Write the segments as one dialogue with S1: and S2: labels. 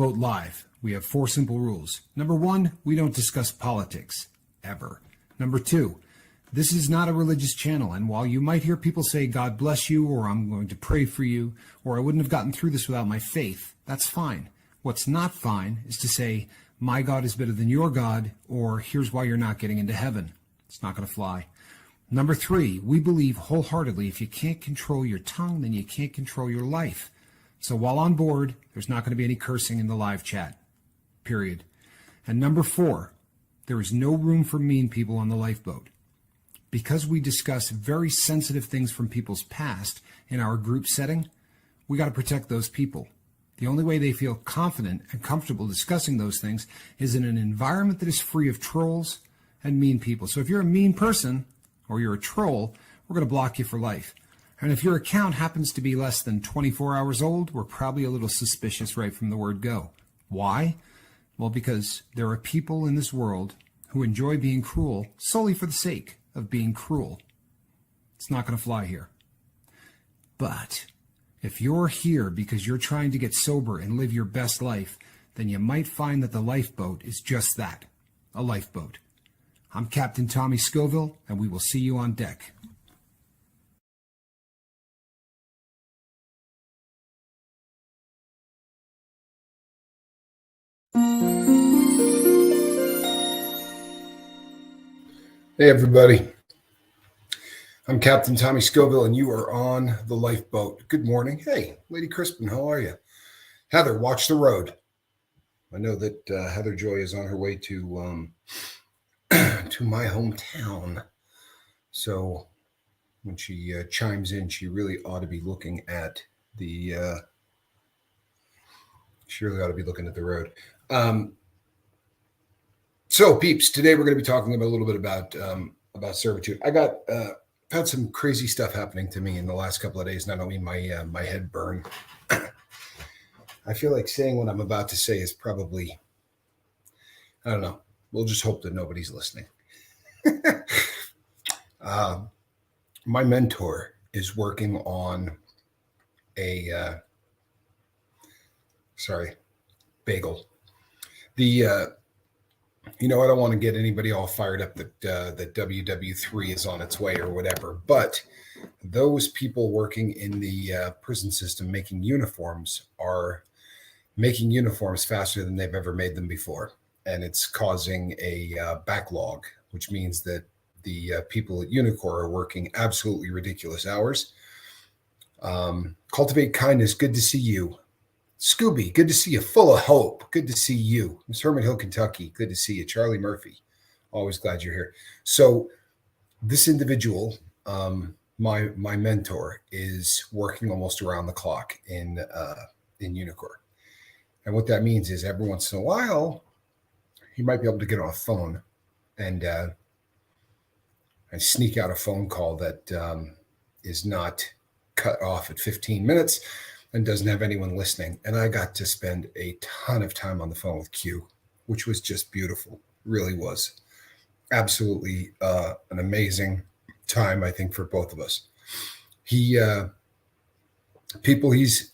S1: Lifeboat Live, we have 4 simple rules. Number 1, we don't discuss politics, ever. Number 2, this is not a religious channel, and while you might hear people say, God bless you, or I'm going to pray for you, or I wouldn't have gotten through this without my faith, that's fine. What's not fine is to say, my God is better than your God, or here's why you're not getting into heaven. It's not going to fly. Number 3, we believe wholeheartedly if you can't control your tongue, then you can't control your life. So while on board, there's not going to be any cursing in the live chat, period. And number 4, there is no room for mean people on the lifeboat. Because we discuss very sensitive things from people's past in our group setting, we got to protect those people. The only way they feel confident and comfortable discussing those things is in an environment that is free of trolls and mean people. So if you're a mean person or you're a troll, we're going to block you for life. And if your account happens to be less than 24 hours old, we're probably a little suspicious right from the word go. Why? Well, because there are people in this world who enjoy being cruel solely for the sake of being cruel. It's not going to fly here. But if you're here because you're trying to get sober and live your best life, then you might find that the lifeboat is just that, a lifeboat. I'm Captain Tommy Scoville, and we will see you on deck.
S2: Hey everybody, I'm Captain Tommy Scoville and you are on the lifeboat. Good morning. Hey, Lady Crispin, how are you? Heather, watch the road. I know that Heather Joy is on her way to to my hometown. So when she chimes in, she really ought to be looking at the road. So, peeps, today we're going to be talking about a little bit about servitude. I got had some crazy stuff happening to me in the last couple of days, and I don't mean my head burn. I feel like saying what I'm about to say is probably, I don't know. We'll just hope that nobody's listening. My mentor is working on a bagel. I don't want to get anybody all fired up that WW3 is on its way or whatever, but those people working in the prison system making uniforms are making uniforms faster than they've ever made them before. And it's causing a backlog, which means that the people at Unicor are working absolutely ridiculous hours. Cultivate Kindness, good to see you. Scooby, good to see you. Full of Hope, good to see you. Miss Hermit Hill, Kentucky, good to see you. Charlie Murphy, always glad you're here. So this individual, my mentor, is working almost around the clock in Unicor. And what that means is every once in a while, he might be able to get on a phone and sneak out a phone call that is not cut off at 15 minutes and doesn't have anyone listening. And I got to spend a ton of time on the phone with Q, which was just beautiful. Really was. Absolutely an amazing time, I think, for both of us. He's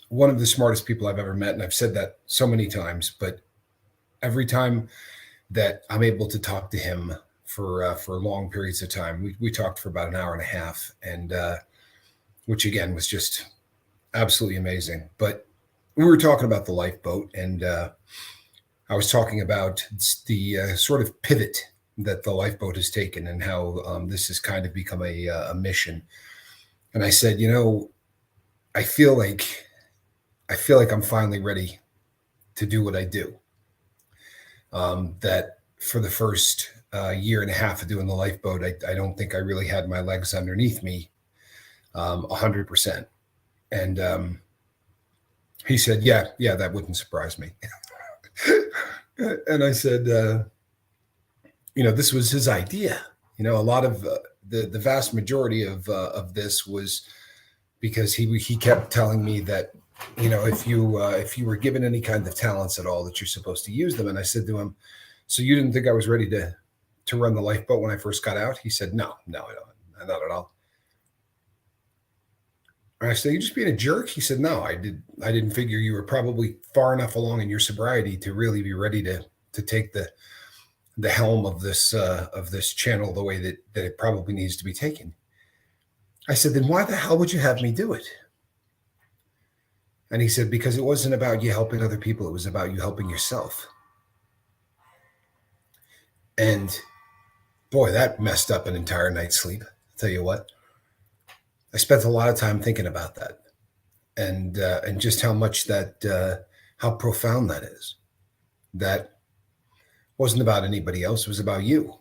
S2: one of the smartest people I've ever met, and I've said that so many times, but every time that I'm able to talk to him for long periods of time, we talked for about an hour and a half, and which again was just absolutely amazing. But we were talking about the lifeboat, and I was talking about the sort of pivot that the lifeboat has taken and how this has kind of become a mission. And I said, I feel like I'm finally ready to do what I do. That for the first year and a half of doing the lifeboat, I don't think I really had my legs underneath me 100%. And he said, yeah, that wouldn't surprise me. And I said, this was his idea. A lot of the vast majority of this was because he kept telling me that, if you were given any kind of talents at all, that you're supposed to use them. And I said to him, so you didn't think I was ready to run the lifeboat when I first got out? He said, no, not at all. And I said, "You just being a jerk?" He said, "No, I didn't figure you were probably far enough along in your sobriety to really be ready to take the helm of this channel the way that it probably needs to be taken." I said, "Then why the hell would you have me do it?" And he said, "Because it wasn't about you helping other people. It was about you helping yourself." And boy, that messed up an entire night's sleep. I'll tell you what, I spent a lot of time thinking about that, and just how much how profound that is. That wasn't about anybody else. It was about you.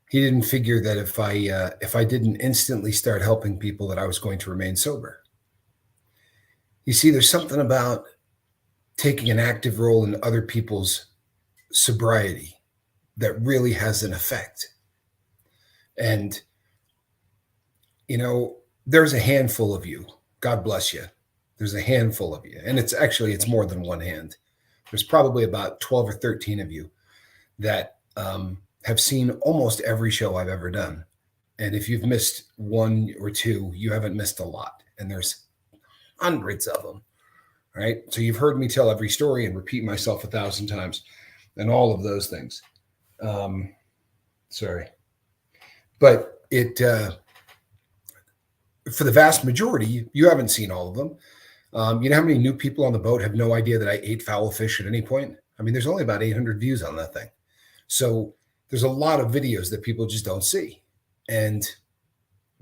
S2: He didn't figure that if I didn't instantly start helping people, that I was going to remain sober. You see, there's something about taking an active role in other people's sobriety that really has an effect. And there's a handful of you. God bless you. There's a handful of you, and it's more than one hand. There's probably about 12 or 13 of you that have seen almost every show I've ever done. And if you've missed one or two, you haven't missed a lot. And there's hundreds of them, right? So you've heard me tell every story and repeat myself 1,000 times and all of those things. Sorry. But for the vast majority, you haven't seen all of them. You know how many new people on the boat have no idea that I ate foul fish at any point? I mean, there's only about 800 views on that thing. So there's a lot of videos that people just don't see. And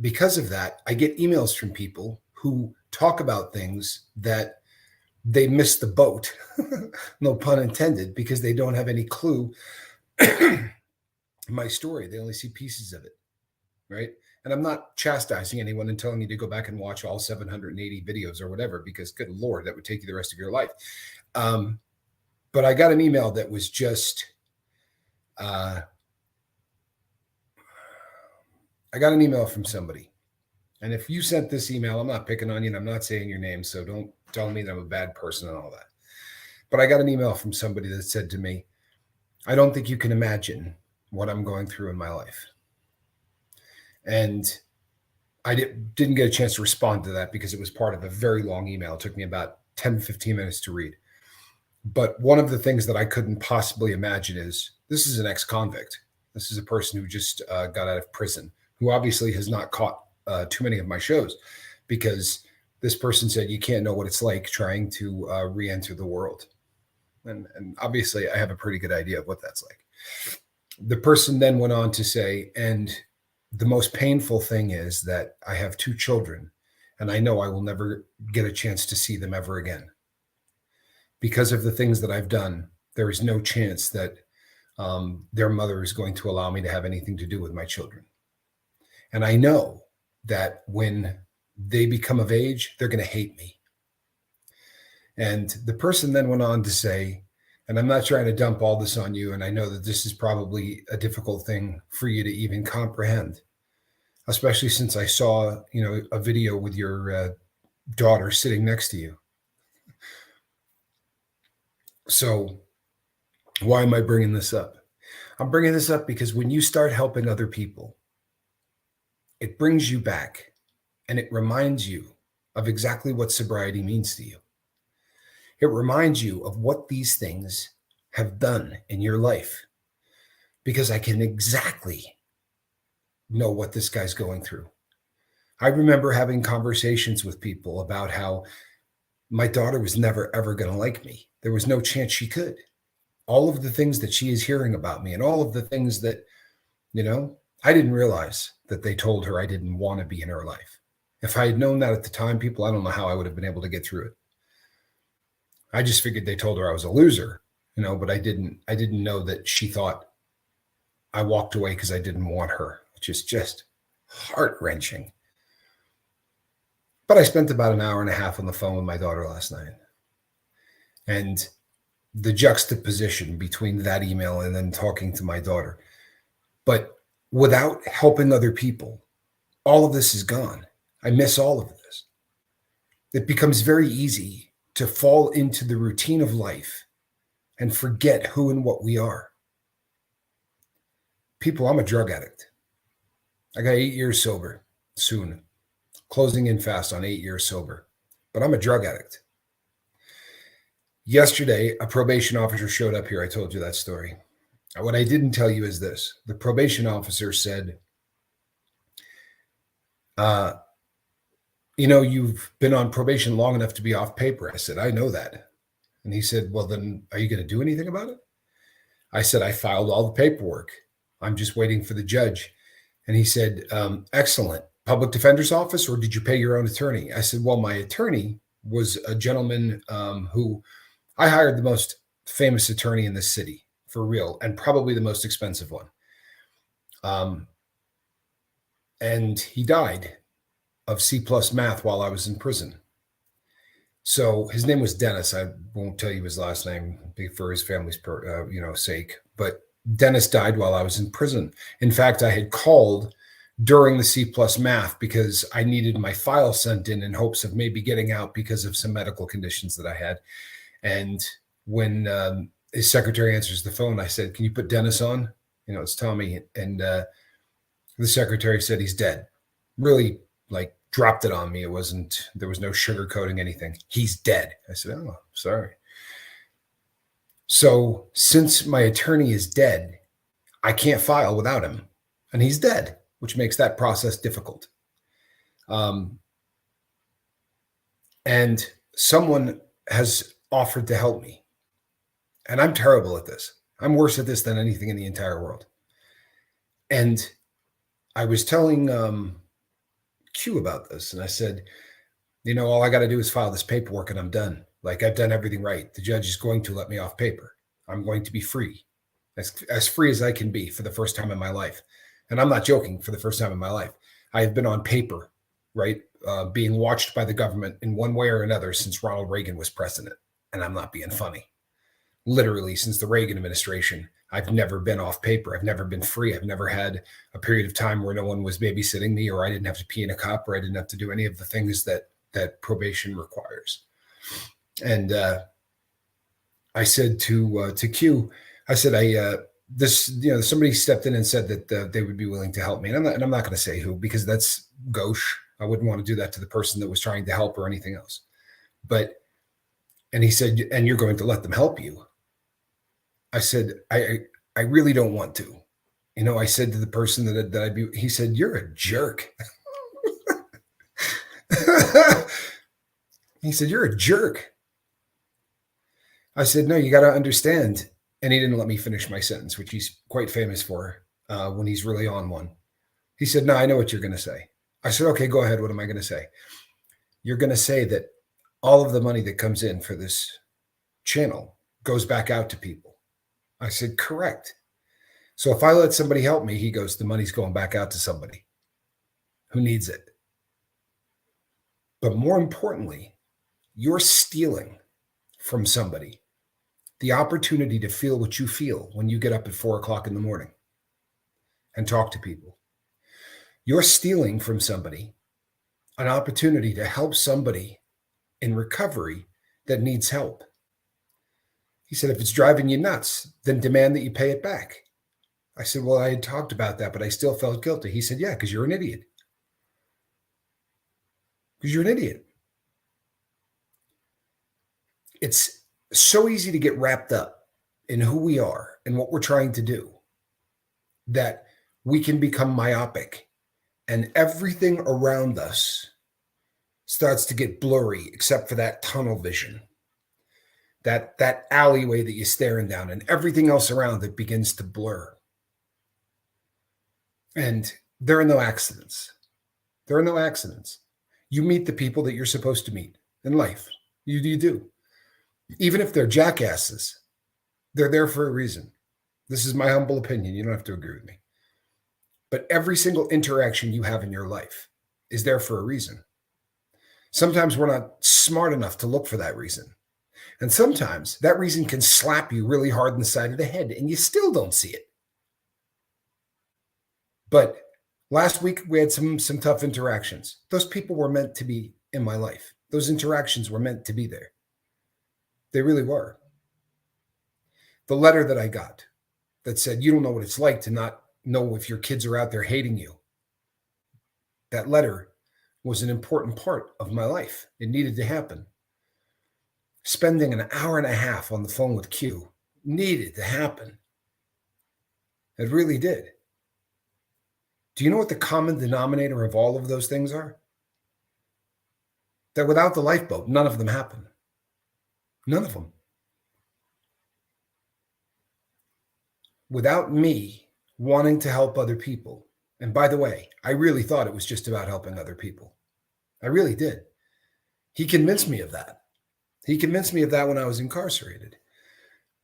S2: because of that, I get emails from people who talk about things that they miss the boat, no pun intended, because they don't have any clue my story. They only see pieces of it, right? And I'm not chastising anyone and telling you to go back and watch all 780 videos or whatever, because good Lord, that would take you the rest of your life. But I got an email that was just, I got an email from somebody. And if you sent this email, I'm not picking on you and I'm not saying your name, so don't tell me that I'm a bad person and all that. But I got an email from somebody that said to me, "I don't think you can imagine what I'm going through in my life." And I didn't get a chance to respond to that because it was part of a very long email. It took me about 10, 15 minutes to read. But one of the things that I couldn't possibly imagine is, this is an ex-convict. This is a person who just got out of prison, who obviously has not caught too many of my shows, because this person said, "You can't know what it's like trying to re-enter the world." And obviously I have a pretty good idea of what that's like. The person then went on to say, "And the most painful thing is that I have 2 children, and I know I will never get a chance to see them ever again. Because of the things that I've done, there is no chance that their mother is going to allow me to have anything to do with my children. And I know that when they become of age, they're going to hate me." And the person then went on to say, and I'm not trying to dump all this on you, and I know that this is probably a difficult thing for you to even comprehend, especially since I saw, a video with your daughter sitting next to you. So why am I bringing this up? I'm bringing this up because when you start helping other people, it brings you back and it reminds you of exactly what sobriety means to you. It reminds you of what these things have done in your life, because I can exactly know what this guy's going through. I remember having conversations with people about how my daughter was never, ever going to like me. There was no chance she could. All of the things that she is hearing about me and all of the things that, I didn't realize that they told her I didn't want to be in her life. If I had known that at the time, people, I don't know how I would have been able to get through it. I just figured they told her I was a loser, but I didn't know that she thought I walked away because I didn't want her, which is just heart-wrenching. But I spent about an hour and a half on the phone with my daughter last night. And the juxtaposition between that email and then talking to my daughter. But without helping other people, all of this is gone. I miss all of this. It becomes very easy to fall into the routine of life and forget who and what we are. People, I'm a drug addict. I got 8 years sober soon. closing in fast on 8 years sober, but I'm a drug addict. Yesterday, a probation officer showed up here. I told you that story. What I didn't tell you is this. The probation officer said, you've been on probation long enough to be off paper. I said, I know that. And he said, well, then are you going to do anything about it? I said, I filed all the paperwork. I'm just waiting for the judge. And he said, excellent. Public defender's office, or did you pay your own attorney? I said, well, my attorney was a gentleman who I hired, the most famous attorney in the city, for real, and probably the most expensive one. And he died of C+ math while I was in prison. So his name was Dennis. I won't tell you his last name for his family's sake, but Dennis died while I was in prison. In fact, I had called during the C+ math because I needed my file sent in hopes of maybe getting out because of some medical conditions that I had. And when his secretary answers the phone, I said, can you put Dennis on? It's Tommy. And the secretary said he's dead. Really, dropped it on me. There was no sugarcoating anything. He's dead. I said, oh, sorry. So since my attorney is dead, I can't file without him, and he's dead, which makes that process difficult. And someone has offered to help me, and I'm terrible at this. I'm worse at this than anything in the entire world. And I was telling Q about this, and I said, all I got to do is file this paperwork and I'm done. I've done everything right. The judge is going to let me off paper. I'm going to be free, as free as I can be for the first time in my life. And I'm not joking, for the first time in my life. I have been on paper, right, being watched by the government in one way or another since Ronald Reagan was president. And I'm not being funny. Literally, since the Reagan administration, I've never been off paper. I've never been free. I've never had a period of time where no one was babysitting me, or I didn't have to pee in a cup, or I didn't have to do any of the things that probation requires. And I said to Q, I said, somebody stepped in and said that they would be willing to help me. And I'm not going to say who, because that's gauche. I wouldn't want to do that to the person that was trying to help or anything else. And he said, and you're going to let them help you? I said, I really don't want to. I said to the person he said, you're a jerk. He said, you're a jerk. I said, no, you got to understand. And he didn't let me finish my sentence, which he's quite famous for when he's really on one. He said, no, I know what you're going to say. I said, okay, go ahead. What am I going to say? You're going to say that all of the money that comes in for this channel goes back out to people. I said, correct. So if I let somebody help me, he goes, the money's going back out to somebody who needs it. But more importantly, you're stealing from somebody the opportunity to feel what you feel when you get up at 4:00 in the morning and talk to people. You're stealing from somebody an opportunity to help somebody in recovery that needs help. He said, if it's driving you nuts, then demand that you pay it back. I said, well, I had talked about that, but I still felt guilty. He said, yeah, because you're an idiot. Because you're an idiot. It's so easy to get wrapped up in who we are and what we're trying to do that we can become myopic, and everything around us starts to get blurry except for that tunnel vision, that alleyway that you're staring down, and everything else around it begins to blur. And there are no accidents. There are no accidents. You meet the people that you're supposed to meet in life. You do. Even if they're jackasses, they're there for a reason. This is my humble opinion. You don't have to agree with me. But every single interaction you have in your life is there for a reason. Sometimes we're not smart enough to look for that reason. And sometimes that reason can slap you really hard in the side of the head and you still don't see it. But last week we had some tough interactions. Those people were meant to be in my life. Those interactions were meant to be there. They really were. The letter that I got that said, you don't know what it's like to not know if your kids are out there hating you. That letter was an important part of my life. It needed to happen. Spending an hour and a half on the phone with Q needed to happen. It really did. Do you know what the common denominator of all of those things are? That without the lifeboat, none of them happen. None of them. Without me wanting to help other people, and by the way, I really thought it was just about helping other people. I really did. He convinced me of that. He convinced me of that when I was incarcerated,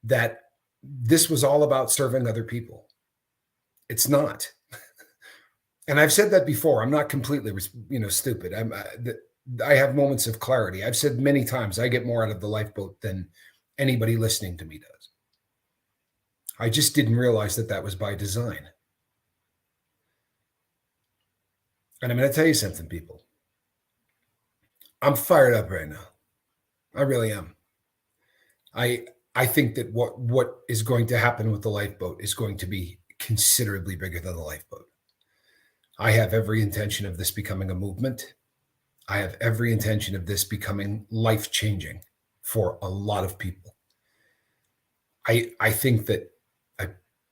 S2: that this was all about serving other people. It's not. And I've said that before. I'm not completely, stupid. I have moments of clarity. I've said many times I get more out of the lifeboat than anybody listening to me does. I just didn't realize that that was by design. And I'm going to tell you something, people. I'm fired up right now. I really am. I think that what is going to happen with the lifeboat is going to be considerably bigger than the lifeboat. I have every intention of this becoming a movement. I have every intention of this becoming life-changing for a lot of people. I think that,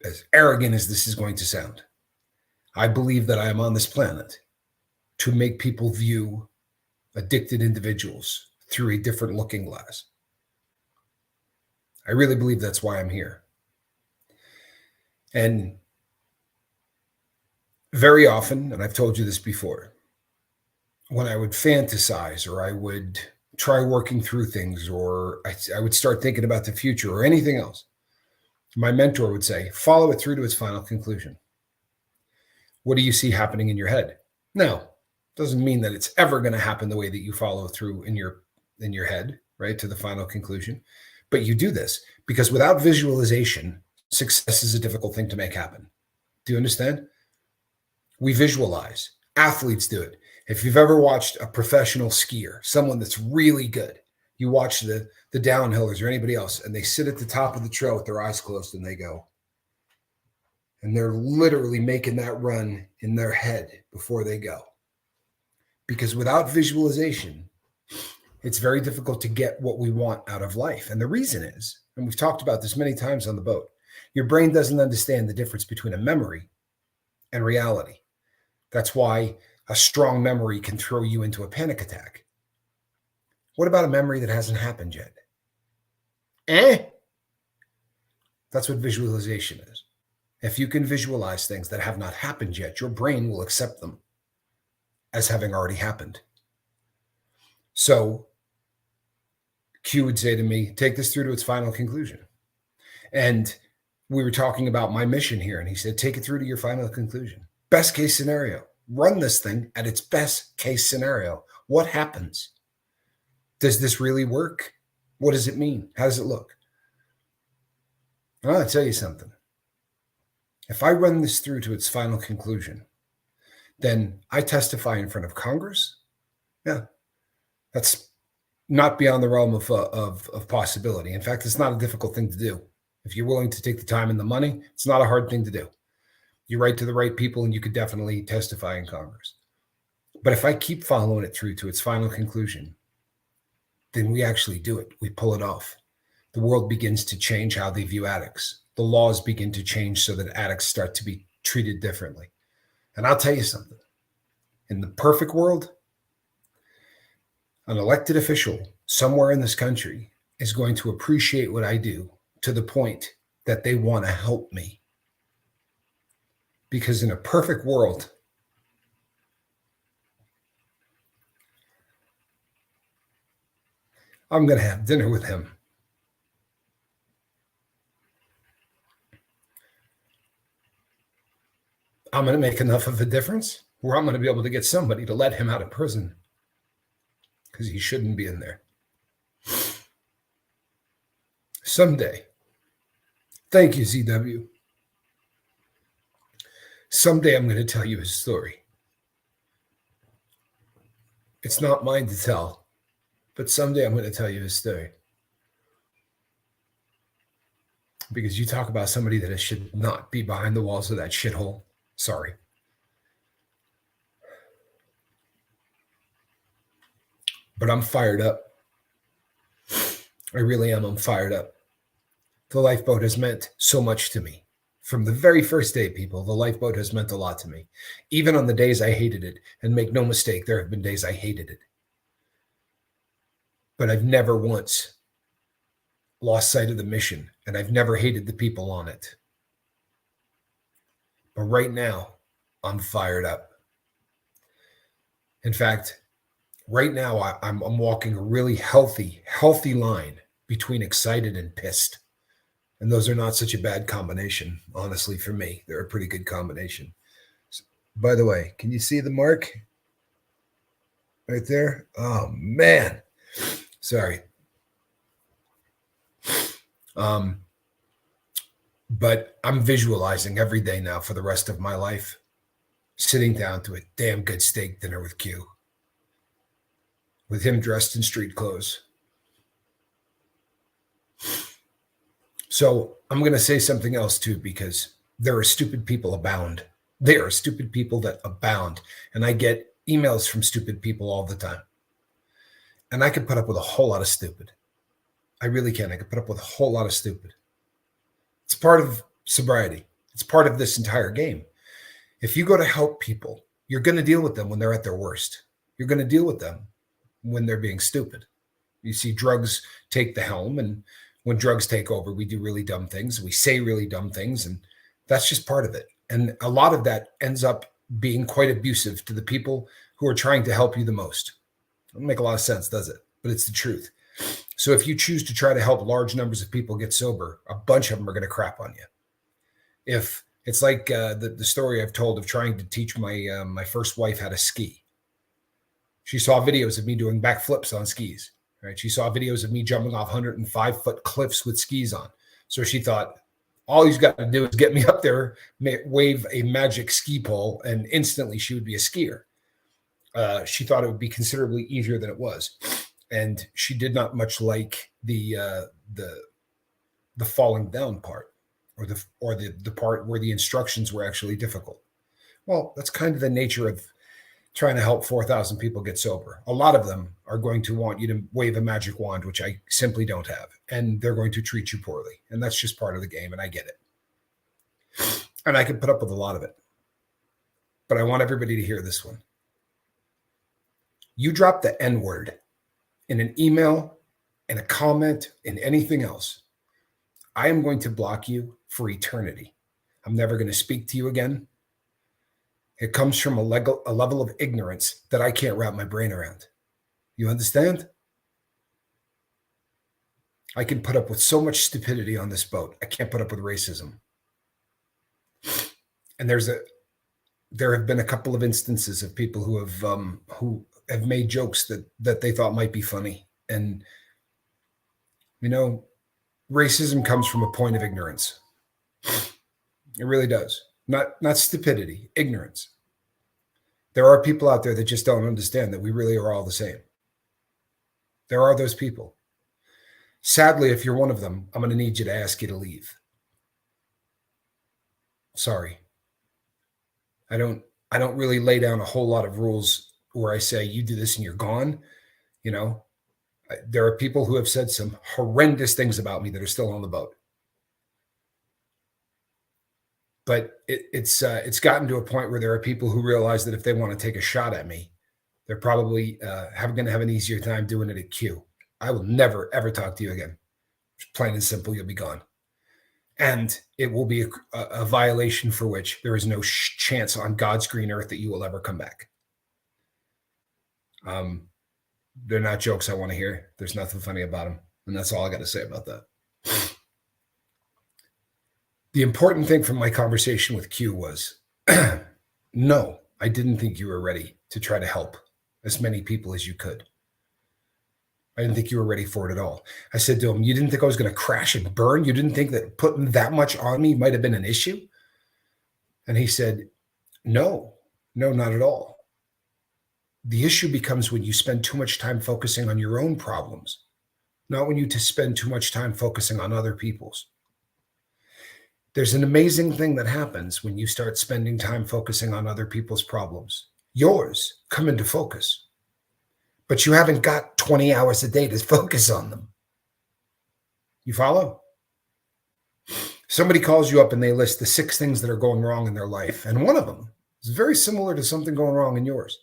S2: as arrogant as this is going to sound, I believe that I am on this planet to make people view addicted individuals through a different looking glass. I really believe that's why I'm here. And very often, and I've told you this before, when I would fantasize or I would try working through things or I would start thinking about the future or anything else, my mentor would say, follow it through to its final conclusion. What do you see happening in your head? Now, doesn't mean that it's ever going to happen the way that you follow through in your head, right, to the final conclusion. But you do this because without visualization, success is a difficult thing to make happen. Do you understand? We visualize. Athletes do it. If you've ever watched a professional skier, someone that's really good, you watch the downhillers or anybody else, and they sit at the top of the trail with their eyes closed and they go. And they're literally making that run in their head before they go. Because without visualization, it's very difficult to get what we want out of life. And the reason is, and we've talked about this many times on the boat, your brain doesn't understand the difference between a memory and reality. That's why a strong memory can throw you into a panic attack. What about a memory that hasn't happened yet? That's what visualization is. If you can visualize things that have not happened yet, your brain will accept them as having already happened. So Q would say to me, take this through to its final conclusion. And we were talking about my mission here, and he said, take it through to your final conclusion. Best case scenario. Run this thing at its best case scenario. What happens? Does this really work? What does it mean? How does it look? I want to tell you something. If I run this through to its final conclusion, then I testify in front of Congress. Yeah, that's not beyond the realm of possibility. In fact, it's not a difficult thing to do. If you're willing to take the time and the money, it's not a hard thing to do. You write to the right people and you could definitely testify in Congress. But if I keep following it through to its final conclusion, then we actually do it. We pull it off. The world begins to change how they view addicts. The laws begin to change so that addicts start to be treated differently. And I'll tell you something. In the perfect world, an elected official somewhere in this country is going to appreciate what I do to the point that they want to help me. Because in a perfect world, I'm going to have dinner with him. I'm going to make enough of a difference where I'm going to be able to get somebody to let him out of prison because he shouldn't be in there. Someday, thank you, ZW. Someday I'm going to tell you his story. It's not mine to tell, but someday I'm going to tell you his story. Because you talk about somebody that should not be behind the walls of that shithole. Sorry. but I'm fired up. I really am. I'm fired up. The lifeboat has meant so much to me. From the very first day, people, the lifeboat has meant a lot to me. Even on the days I hated it, and make no mistake, there have been days I hated it. But I've never once lost sight of the mission, and I've never hated the people on it. But right now, I'm fired up. In fact, right now, I'm walking a really healthy line between excited and pissed. And those are not such a bad combination, honestly, for me. They're a pretty good combination. So, by the way, can you see the mark right there? Oh, man. Sorry. But I'm visualizing every day now for the rest of my life, sitting down to a damn good steak dinner with Q, with him dressed in street clothes. So I'm going to say something else too, because there are stupid people abound. There are stupid people that abound. And I get emails from stupid people all the time. And I could put up with a whole lot of stupid. I really can. I could put up with a whole lot of stupid. It's part of sobriety. It's part of this entire game. If you go to help people, you're going to deal with them when they're at their worst. You're going to deal with them when they're being stupid. You see drugs take the helm, and when drugs take over, we do really dumb things. We say really dumb things, and that's just part of it. And a lot of that ends up being quite abusive to the people who are trying to help you the most. It doesn't make a lot of sense, does it? But it's the truth. So if you choose to try to help large numbers of people get sober, a bunch of them are going to crap on you. If it's like the story I've told of trying to teach my first wife how to ski. She saw videos of me doing backflips on skis. Right? She saw videos of me jumping off 105-foot cliffs with skis on. So she thought, all he's got to do is get me up there, wave a magic ski pole, and instantly she would be a skier. She thought it would be considerably easier than it was. And she did not much like the falling down part, or the part where the instructions were actually difficult. Well, that's kind of the nature of trying to help 4,000 people get sober. A lot of them are going to want you to wave a magic wand, which I simply don't have. And they're going to treat you poorly. And that's just part of the game. And I get it. And I can put up with a lot of it. But I want everybody to hear this one. You drop the N-word in an email, in a comment, in anything else, I am going to block you for eternity. I'm never going to speak to you again. It comes from a level of ignorance that I can't wrap my brain around. You understand? I can put up with so much stupidity on this boat. I can't put up with racism. And there have been a couple of instances of people who have made jokes that they thought might be funny. And, racism comes from a point of ignorance. It really does. Not stupidity, ignorance. There are people out there that just don't understand that we really are all the same. There are those people. Sadly, if you're one of them, I'm going to need you to ask you to leave. Sorry. I don't really lay down a whole lot of rules where I say you do this and you're gone. There are people who have said some horrendous things about me that are still on the boat. But it's gotten to a point where there are people who realize that if they want to take a shot at me, they're probably going to have an easier time doing it at Q. I will never, ever talk to you again. Plain and simple, you'll be gone. And it will be a violation for which there is no chance on God's green earth that you will ever come back. They're not jokes I want to hear. There's nothing funny about them. And that's all I got to say about that. The important thing from my conversation with Q was, no, I didn't think you were ready to try to help as many people as you could. I didn't think you were ready for it at all. I said to him, you didn't think I was going to crash and burn? You didn't think that putting that much on me might have been an issue? And he said, no, not at all. The issue becomes when you spend too much time focusing on your own problems, not when you spend too much time focusing on other people's. There's an amazing thing that happens when you start spending time focusing on other people's problems. Yours come into focus. but you haven't got 20 hours a day to focus on them. You follow? Somebody calls you up and they list the 6 things that are going wrong in their life. And one of them is very similar to something going wrong in yours,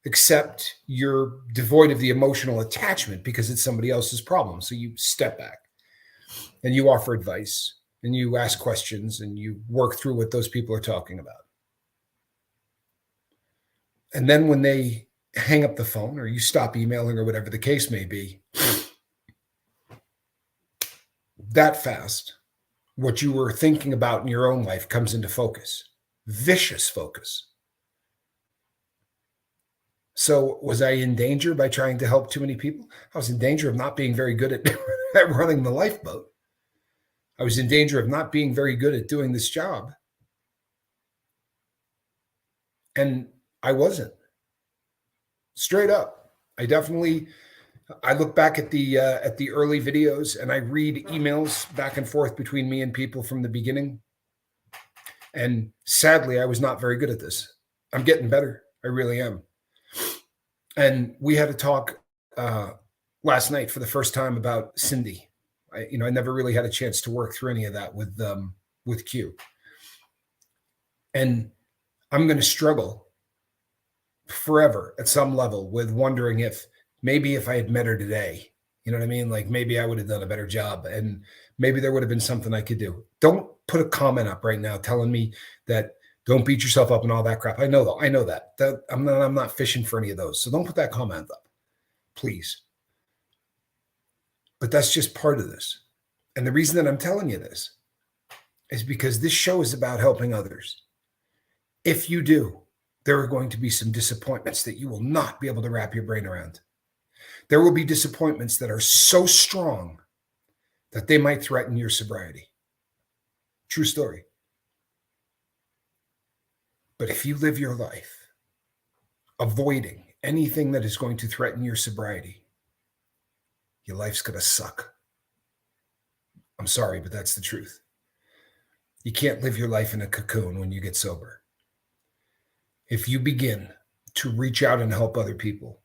S2: except you're devoid of the emotional attachment because it's somebody else's problem. So you step back and you offer advice and you ask questions and you work through what those people are talking about. And then when they hang up the phone or you stop emailing or whatever the case may be, that fast, what you were thinking about in your own life comes into focus, vicious focus. So was I in danger by trying to help too many people? I was in danger of not being very good at running the lifeboat. I was in danger of not being very good at doing this job. And I wasn't. Straight up. I look back at the early videos and I read emails back and forth between me and people from the beginning. And sadly, I was not very good at this. I'm getting better. I really am. And we had a talk last night for the first time about Cindy. I never really had a chance to work through any of that with Q. And I'm going to struggle forever at some level with wondering if maybe if I had met her today, you know what I mean? Like maybe I would have done a better job and maybe there would have been something I could do. Don't put a comment up right now telling me that don't beat yourself up and all that crap. I know that. I'm not fishing for any of those. So don't put that comment up, please. But that's just part of this. And the reason that I'm telling you this is because this show is about helping others. If you do, there are going to be some disappointments that you will not be able to wrap your brain around. There will be disappointments that are so strong that they might threaten your sobriety. True story. But if you live your life avoiding anything that is going to threaten your sobriety, your life's going to suck. I'm sorry, but that's the truth. You can't live your life in a cocoon when you get sober. If you begin to reach out and help other people,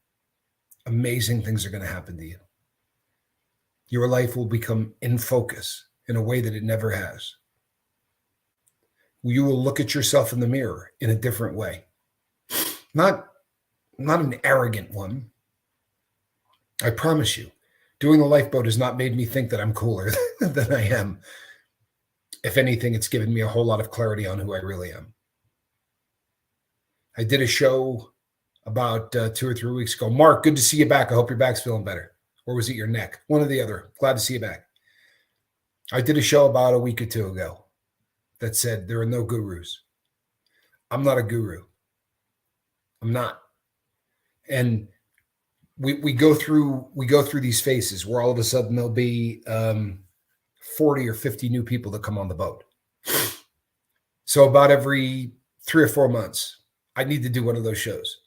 S2: amazing things are going to happen to you. Your life will become in focus in a way that it never has. You will look at yourself in the mirror in a different way. Not an arrogant one. I promise you, doing the lifeboat has not made me think that I'm cooler than I am. If anything, it's given me a whole lot of clarity on who I really am. I did a show about 2 or 3 weeks ago. Mark, good to see you back. I hope your back's feeling better. Or was it your neck? One or the other. Glad to see you back. I did a show about a week or 2 ago that said there are no gurus. I'm not a guru. I'm not. And we go through these phases where all of a sudden there'll be 40 or 50 new people that come on the boat. So about every 3 or 4 months, I need to do one of those shows.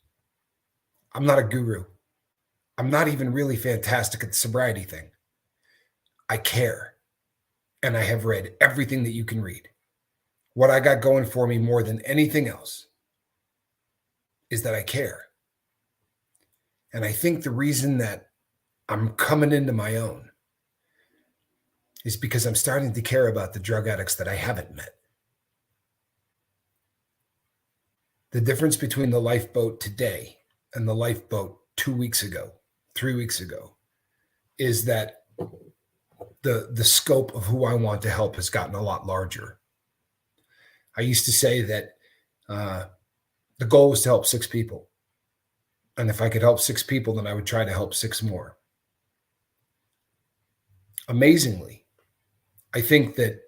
S2: I'm not a guru. I'm not even really fantastic at the sobriety thing. I care. And I have read everything that you can read. What I got going for me more than anything else is that I care. And I think the reason that I'm coming into my own is because I'm starting to care about the drug addicts that I haven't met. The difference between the lifeboat today and the lifeboat 2 weeks ago, 3 weeks ago, is that the scope of who I want to help has gotten a lot larger. I used to say that the goal was to help 6 people. And if I could help 6 people, then I would try to help 6 more. Amazingly, I think that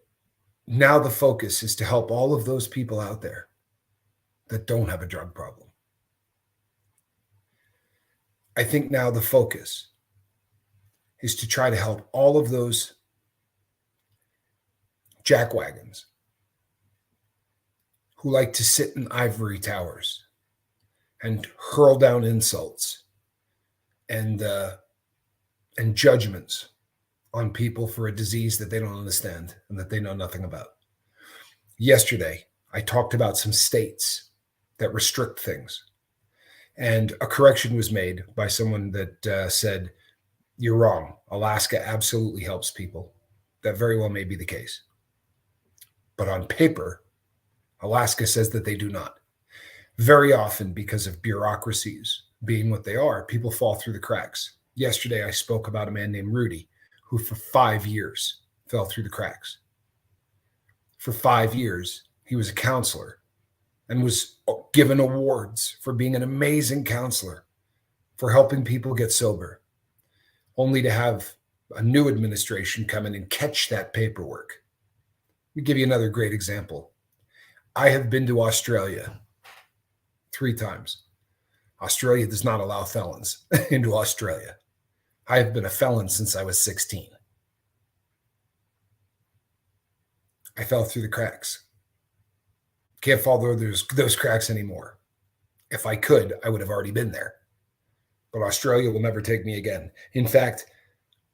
S2: now the focus is to help all of those people out there that don't have a drug problem. I think now the focus is to try to help all of those jackwagons who like to sit in ivory towers and hurl down insults and judgments on people for a disease that they don't understand and that they know nothing about. Yesterday, I talked about some states that restrict things. And a correction was made by someone that said, "You're wrong. Alaska absolutely helps people." That very well may be the case. But on paper, Alaska says that they do not. Very often, because of bureaucracies being what they are, people fall through the cracks. Yesterday, I spoke about a man named Rudy, who for 5 years fell through the cracks. For 5 years, he was a counselor and was given awards for being an amazing counselor, for helping people get sober, only to have a new administration come in and catch that paperwork. Let me give you another great example. I have been to Australia 3 times. Australia does not allow felons into Australia. I have been a felon since I was 16. I fell through the cracks. Can't fall through those cracks anymore. If I could, I would have already been there. But Australia will never take me again. In fact,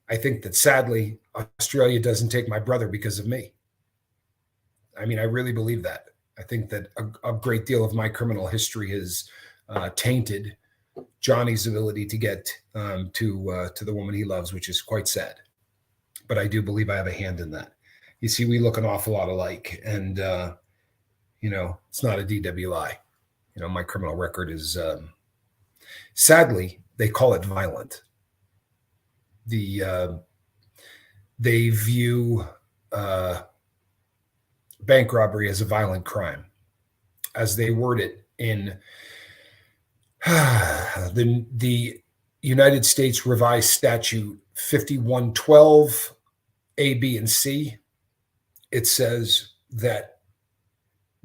S2: I think that sadly, Australia doesn't take my brother because of me. I mean, I really believe that. I think that a great deal of my criminal history has tainted Johnny's ability to get to the woman he loves, which is quite sad. But I do believe I have a hand in that. You see, we look an awful lot alike, and it's not a DWI. My criminal record is, sadly, they call it violent. They view bank robbery as a violent crime, as they word it in the United States Revised Statute 5112 A, B, and C. It says that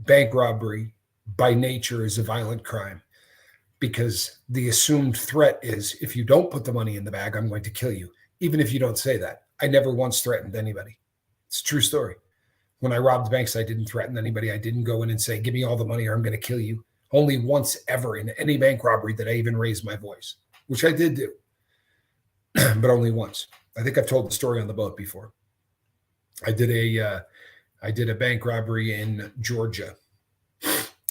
S2: bank robbery by nature is a violent crime because the assumed threat is, if you don't put the money in the bag, I'm going to kill you. Even if you don't say that. I never once threatened anybody. It's a true story. When I robbed banks, I didn't threaten anybody. I didn't go in and say, give me all the money or I'm going to kill you. Only once ever in any bank robbery did I even raise my voice, which I did do, but only once. I think I've told the story on the boat before. I did a bank robbery in Georgia,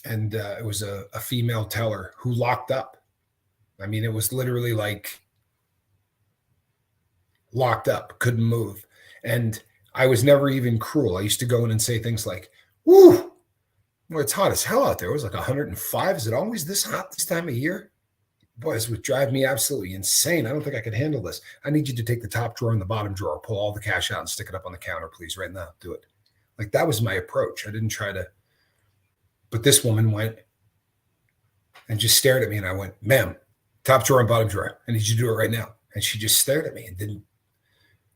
S2: and it was a female teller who locked up. I mean, it was literally like locked up, couldn't move. And I was never even cruel. I used to go in and say things like, "Woo, well, it's hot as hell out there." It was like 105. Is it always this hot this time of year? Boy, this would drive me absolutely insane. I don't think I could handle this. I need you to take the top drawer and the bottom drawer, pull all the cash out and stick it up on the counter, please, right now. Do it. Like, that was my approach. I didn't try to. But this woman went and just stared at me, and I went, "Ma'am, top drawer and bottom drawer. I need you to do it right now." And she just stared at me and didn't.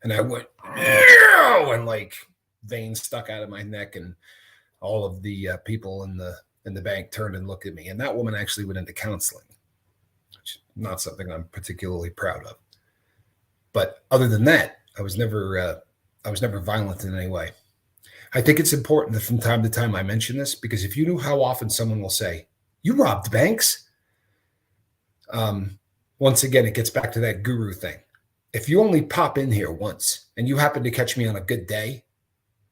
S2: And I went, "Ew!" And like veins stuck out of my neck, and all of the people in the bank turned and looked at me. And that woman actually went into counseling, which is not something I'm particularly proud of. But other than that, I was never violent in any way. I think it's important that from time to time I mention this, because if you knew how often someone will say, "You robbed banks?" Once again, it gets back to that guru thing. If you only pop in here once and you happen to catch me on a good day,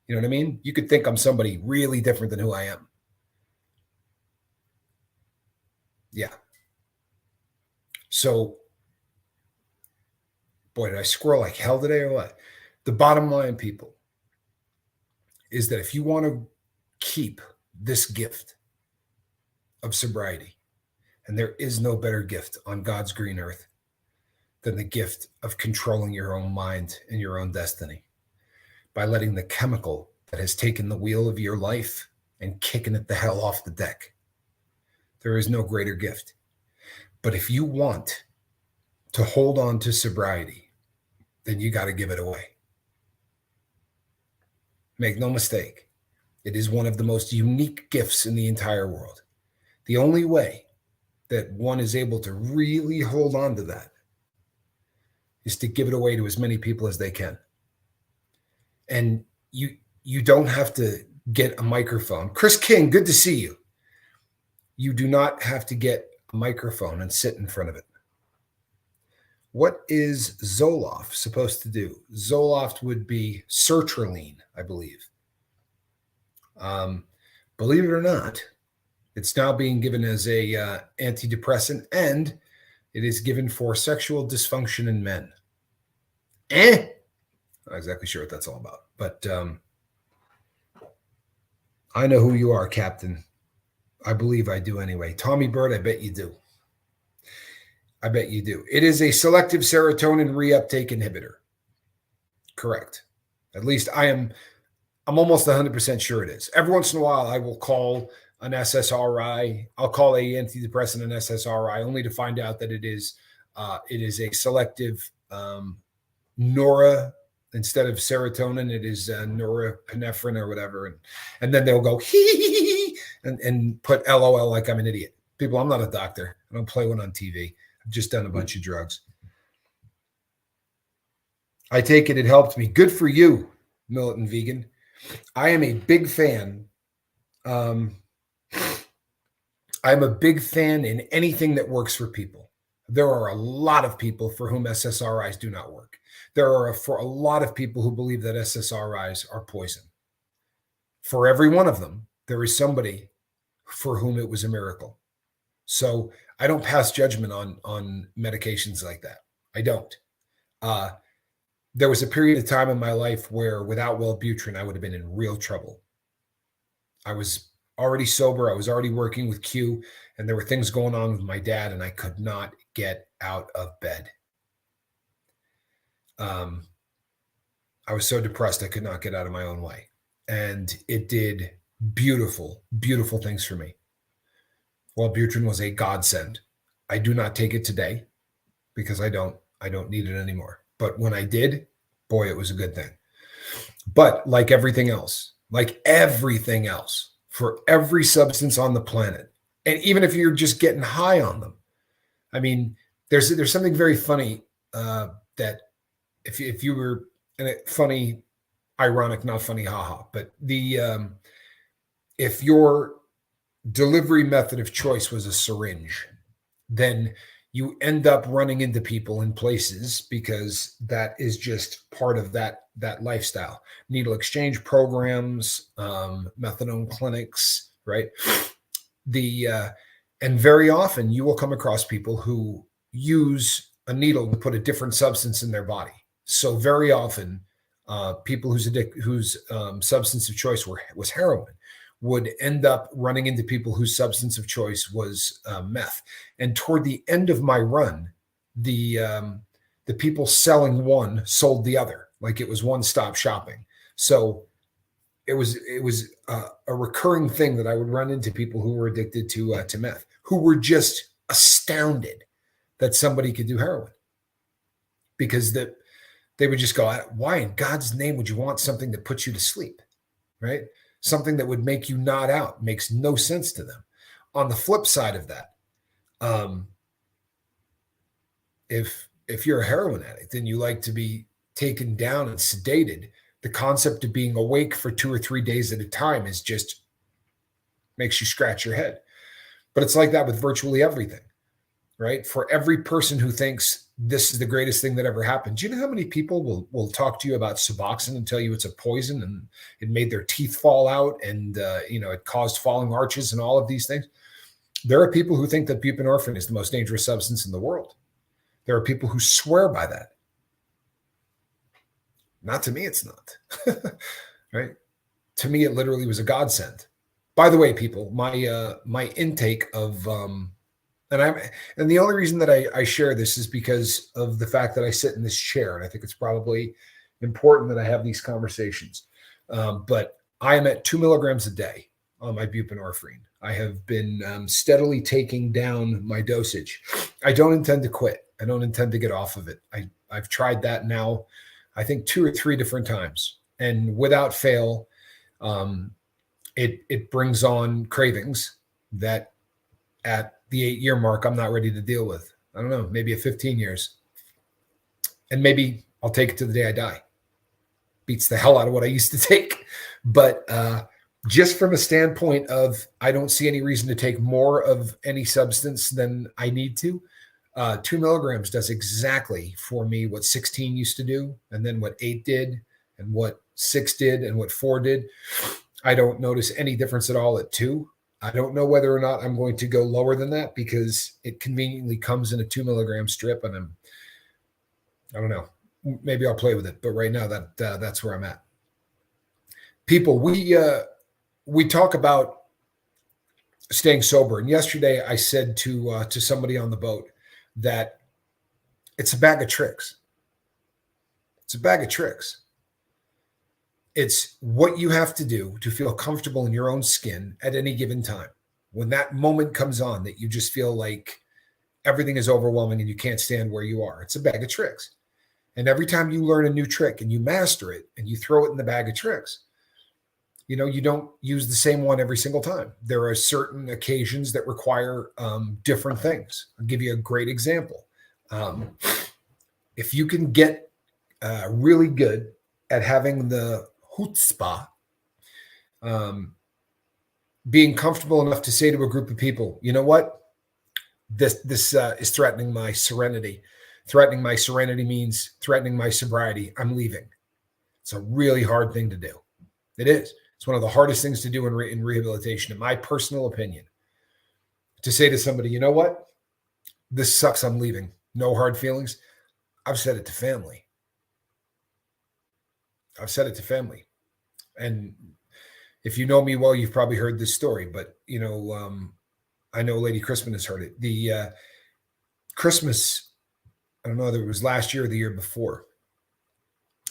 S2: you know what I mean? You could think I'm somebody really different than who I am. Yeah. So, boy, did I squirrel like hell today or what? The bottom line, people, is that if you want to keep this gift of sobriety, and there is no better gift on God's green earth than the gift of controlling your own mind and your own destiny by letting the chemical that has taken the wheel of your life and kicking it the hell off the deck. There is no greater gift. But if you want to hold on to sobriety, then you got to give it away. Make no mistake, it is one of the most unique gifts in the entire world. The only way that one is able to really hold on to that is to give it away to as many people as they can. And you don't have to get a microphone. Chris King, good to see you. You do not have to get a microphone and sit in front of it. What is Zoloft supposed to do? Zoloft would be sertraline, I believe. Believe it or not, It's now being given as a antidepressant, and it is given for sexual dysfunction in men. Not exactly sure what that's all about, but I know who you are, Captain. I believe I do anyway. Tommy Bird, I bet you do. I bet you do. It is a selective serotonin reuptake inhibitor. Correct. At least I'm almost 100% sure it is. Every once in a while, I will call an SSRI. I'll call a antidepressant an SSRI, only to find out that it is a selective Nora instead of serotonin. It is norepinephrine or whatever, and then they'll go hee and put LOL like I'm an idiot. People, I'm not a doctor. I don't play one on TV. I've just done a bunch of drugs. I take it helped me. Good for you, Militant Vegan. I am a big fan. I'm a big fan in anything that works for people. There are a lot of people for whom SSRIs do not work. There are for a lot of people who believe that SSRIs are poison. For every one of them, there is somebody for whom it was a miracle. So I don't pass judgment on medications like that. I don't. There was a period of time in my life where without Wellbutrin, I would have been in real trouble. I was already sober. I was already working with Q, and there were things going on with my dad, and I could not get out of bed. I was so depressed, I could not get out of my own way. And it did beautiful, beautiful things for me. Wellbutrin was a godsend. I do not take it today because I don't need it anymore. But when I did, boy, it was a good thing. But like everything else, for every substance on the planet, and even if you're just getting high on them, I mean, there's something very funny that if you were, and funny, ironic, not funny, haha, but if your delivery method of choice was a syringe, then you end up running into people in places because that is just part of that lifestyle. Needle exchange programs, methadone clinics, right? And very often you will come across people who use a needle to put a different substance in their body. So very often, people whose substance of choice was heroin would end up running into people whose substance of choice was meth. And toward the end of my run, the people selling one sold the other, like it was one-stop shopping. So it was a recurring thing that I would run into people who were addicted to meth, who were just astounded that somebody could do heroin, because they would just go, why in God's name would you want something that puts you to sleep, right? Something that would make you nod out makes no sense to them. On the flip side of that, if you're a heroin addict and you like to be taken down and sedated, the concept of being awake for 2 or 3 days at a time is just makes you scratch your head. But it's like that with virtually everything, right? For every person who thinks this is the greatest thing that ever happened, do you know how many people will talk to you about Suboxone and tell you it's a poison and it made their teeth fall out and it caused falling arches and all of these things? There are people who think that buprenorphine is the most dangerous substance in the world. There are people who swear by that. Not to me, it's not. Right? To me, it literally was a godsend. By the way, people, my intake of and the only reason that I share this is because of the fact that I sit in this chair, and I think it's probably important that I have these conversations. But I am at 2 milligrams a day on my buprenorphine. I have been steadily taking down my dosage. I don't intend to quit. I don't intend to get off of it. I've tried that now, I think 2 or 3 different times, and without fail, it brings on cravings that at the 8-year mark, I'm not ready to deal with. I don't know, maybe at 15 years. And maybe I'll take it to the day I die. Beats the hell out of what I used to take. But just from a standpoint of, I don't see any reason to take more of any substance than I need to. 2 milligrams does exactly for me what 16 used to do, and then what 8 did, and what 6 did, and what 4 did. I don't notice any difference at all at 2. I don't know whether or not I'm going to go lower than that because it conveniently comes in a 2 milligram strip, and I don't know. Maybe I'll play with it, but right now that's where I'm at. People, we talk about staying sober, and yesterday I said to somebody on the boat that it's a bag of tricks. It's a bag of tricks. It's what you have to do to feel comfortable in your own skin at any given time. When that moment comes on that you just feel like everything is overwhelming and you can't stand where you are, it's a bag of tricks. And every time you learn a new trick and you master it and you throw it in the bag of tricks, you don't use the same one every single time. There are certain occasions that require different things. I'll give you a great example. If you can get really good at having the chutzpah, being comfortable enough to say to a group of people, you know what? This is threatening my serenity. Threatening my serenity means threatening my sobriety. I'm leaving. It's a really hard thing to do. It is. It's one of the hardest things to do in rehabilitation, in my personal opinion. To say to somebody, you know what? This sucks. I'm leaving. No hard feelings. I've said it to family. And if you know me well, you've probably heard this story, but I know Lady Crispin has heard it. The Christmas, I don't know whether it was last year or the year before.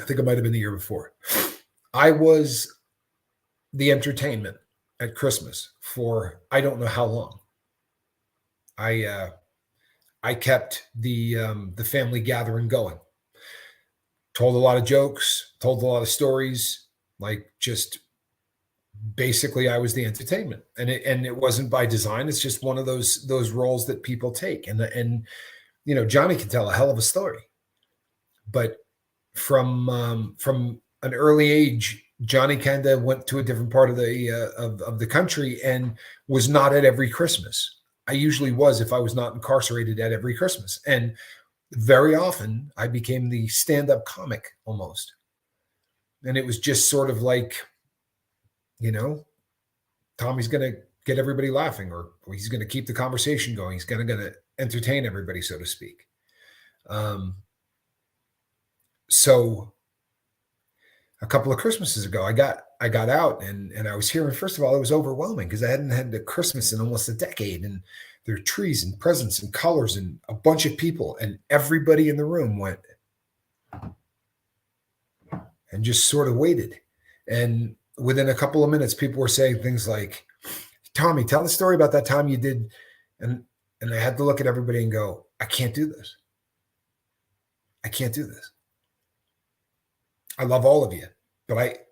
S2: I think it might have been the year before. I was the entertainment at Christmas for I don't know how long. I kept the family gathering going. Told a lot of jokes, told a lot of stories, like just basically I was the entertainment, and it wasn't by design. It's just one of those roles that people take, and Johnny can tell a hell of a story, but from an early age, Johnny kind of went to a different part of the country and was not at every Christmas. I usually was if I was not incarcerated at every Christmas, and very often I became the stand-up comic almost, and it was just sort of like, Tommy's going to get everybody laughing, or he's going to keep the conversation going. He's going to entertain everybody, so to speak. So a couple of Christmases ago, I got out and I was hearing, first of all, it was overwhelming because I hadn't had a Christmas in almost a decade, and there are trees and presents and colors and a bunch of people, and everybody in the room went and just sort of waited. And within a couple of minutes, people were saying things like, Tommy, tell the story about that time you did. And I had to look at everybody and go, I can't do this. I can't do this. I love all of you, but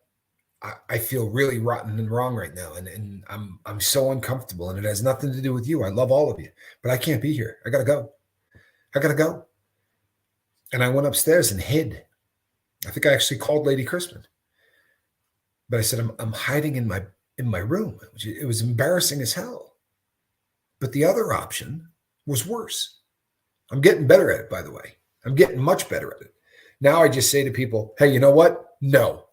S2: I feel really rotten and wrong right now. And I'm so uncomfortable, and it has nothing to do with you. I love all of you, but I can't be here. I got to go. And I went upstairs and hid. I think I actually called Lady Crispin, but I said, I'm hiding in my room. It was embarrassing as hell. But the other option was worse. I'm getting better at it, by the way. I'm getting much better at it. Now I just say to people, hey, you know what? No,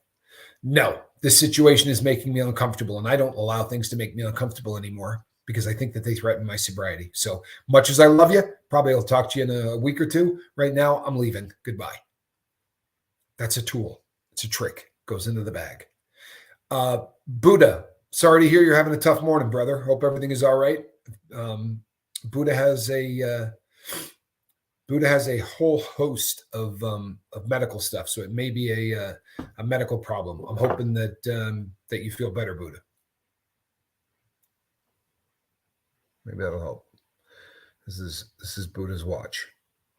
S2: this situation is making me uncomfortable, and I don't allow things to make me uncomfortable anymore because I think that they threaten my sobriety. So much as I love you, probably I'll talk to you in a week or two. Right now, I'm leaving. Goodbye. That's a tool. It's a trick. Goes into the bag. Buddha, sorry to hear you're having a tough morning, brother. Hope everything is all right. Buddha has a whole host of medical stuff, so it may be a medical problem. I'm hoping that you feel better, Buddha. Maybe that'll help. This is Buddha's watch.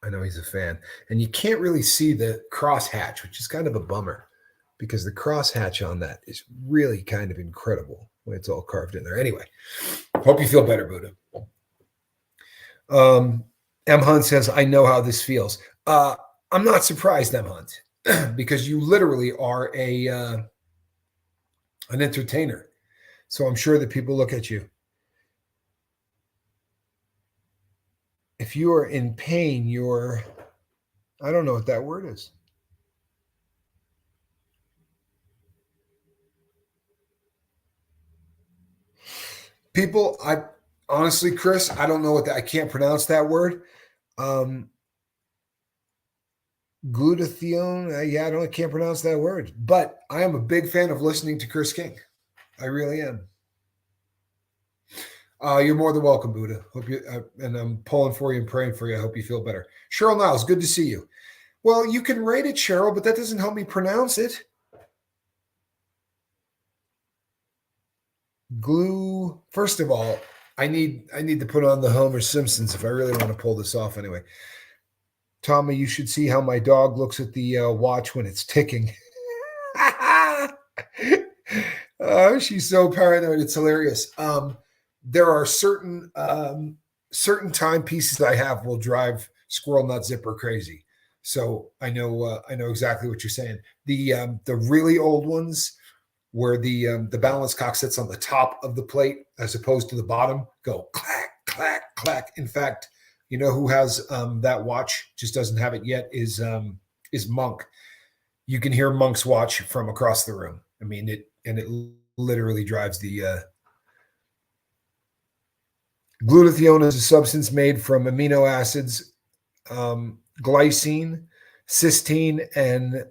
S2: I know he's a fan, and you can't really see the crosshatch, which is kind of a bummer, because the crosshatch on that is really kind of incredible when it's all carved in there. Anyway, hope you feel better, Buddha. M. Hunt says, I know how this feels. I'm not surprised, M. Hunt, because you literally are an entertainer. So I'm sure that people look at you. If you are in pain, I don't know what that word is. People, I honestly, Chris, I don't know what I can't pronounce that word. Glutathione. I can't pronounce that word, but I am a big fan of listening to Chris King. I really am. You're more than welcome, Buddha. Hope you and I'm pulling for you and praying for you. I hope you feel better. Cheryl Niles, good to see you. Well, you can rate it, Cheryl, but that doesn't help me pronounce it. Glue. First of all, I need to put on the Homer Simpsons if I really want to pull this off. Anyway, Tommy, you should see how my dog looks at the watch when it's ticking. Oh, she's so paranoid. It's hilarious. There are certain timepieces I have will drive Squirrel Nut Zipper crazy. So I know exactly what you're saying. The really old ones where the balance cock sits on the top of the plate as opposed to the bottom go clack, clack, clack. In fact, you know who has that watch, just doesn't have it yet, is Monk. You can hear Monk's watch from across the room. I mean, it literally drives the glutathione is a substance made from amino acids, glycine, cysteine, and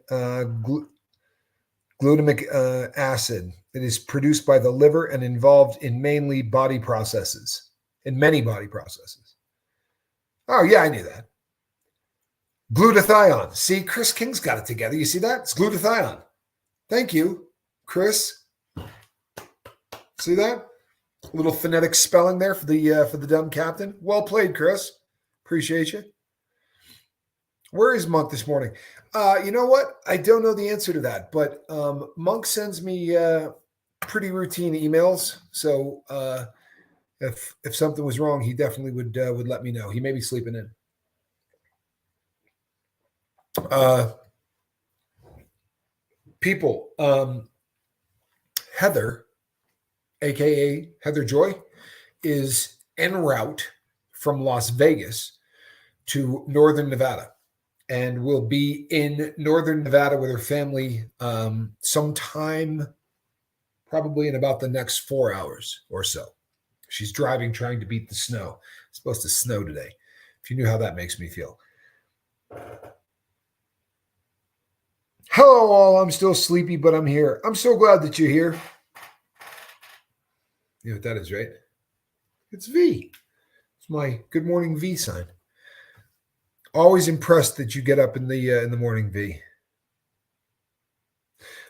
S2: glutamic acid. It is produced by the liver and involved in many body processes. Oh, yeah, I knew that. Glutathione. See, Chris King's got it together. You see that? It's glutathione. Thank you, Chris. See that? A little phonetic spelling there for the dumb captain. Well played, Chris. Appreciate you. Where is Monk this morning? You know what? I don't know the answer to that, but Monk sends me pretty routine emails. So if something was wrong, he definitely would let me know. He may be sleeping in. People, Heather, aka Heather Joy, is en route from Las Vegas to Northern Nevada, and will be in Northern Nevada with her family sometime probably in about the next 4 hours or so. She's driving, trying to beat the snow. It's supposed to snow today. If you knew how that makes me feel. Hello, all. I'm still sleepy, but I'm here. I'm so glad that you're here. You know what that is, right? It's V. It's my good morning V sign. Always impressed that you get up in the morning, V.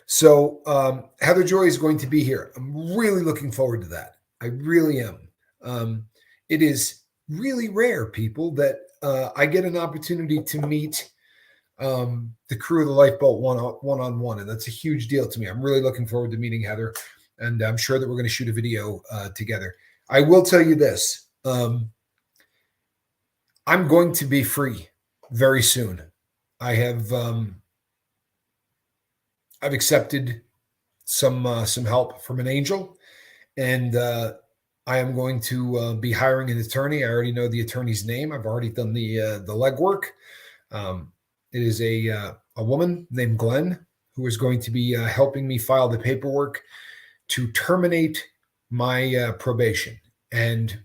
S2: So Heather Joy is going to be here. I'm really looking forward to that. I really am. It is really rare, people, that I get an opportunity to meet the crew of the Lifeboat one-on-one, and that's a huge deal to me. I'm really looking forward to meeting Heather, and I'm sure that we're going to shoot a video together. I will tell you this. I'm going to be free very soon. I've accepted some help from an angel, and I am going to be hiring an attorney. I already know the attorney's name. I've already done the legwork. It is a woman named Glenn who is going to be helping me file the paperwork to terminate my probation, and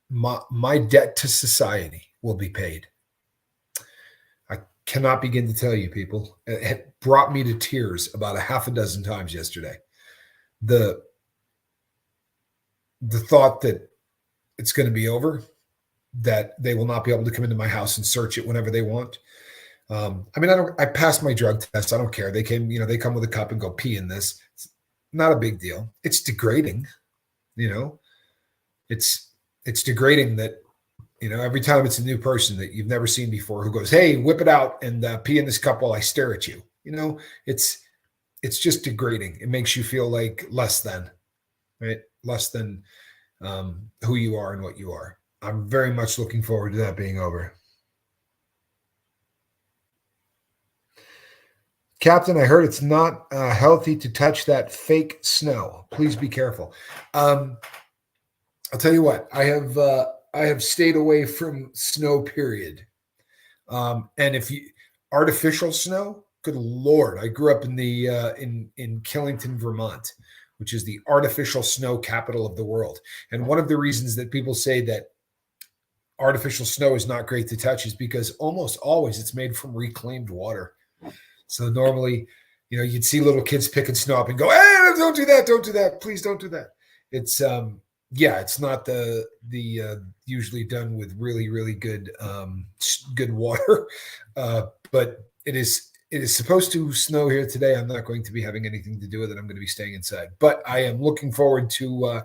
S2: my debt to society will be paid. I cannot begin to tell you, people. It brought me to tears about a half a dozen times yesterday. The thought that it's going to be over, that they will not be able to come into my house and search it whenever they want. I passed my drug test. I don't care. They they come with a cup and go pee in this. It's not a big deal. It's degrading, it's degrading that, every time it's a new person that you've never seen before who goes, hey, whip it out and pee in this cup while I stare at you. It's just degrading. It makes you feel like less than, right? Less than who you are and what you are. I'm very much looking forward to that being over. Captain, I heard it's not healthy to touch that fake snow. Please be careful. I'll tell you what. I have stayed away from snow, period. And if you artificial snow, good Lord, I grew up in the in Killington, Vermont, which is the artificial snow capital of the world. And one of the reasons that people say that artificial snow is not great to touch is because almost always it's made from reclaimed water. So normally, you'd see little kids picking snow up and go, "Hey, don't do that, please don't do that." It's it's not the usually done with really, really good water, but it is supposed to snow here today. I'm not going to be having anything to do with it. I'm going to be staying inside, but I am looking forward to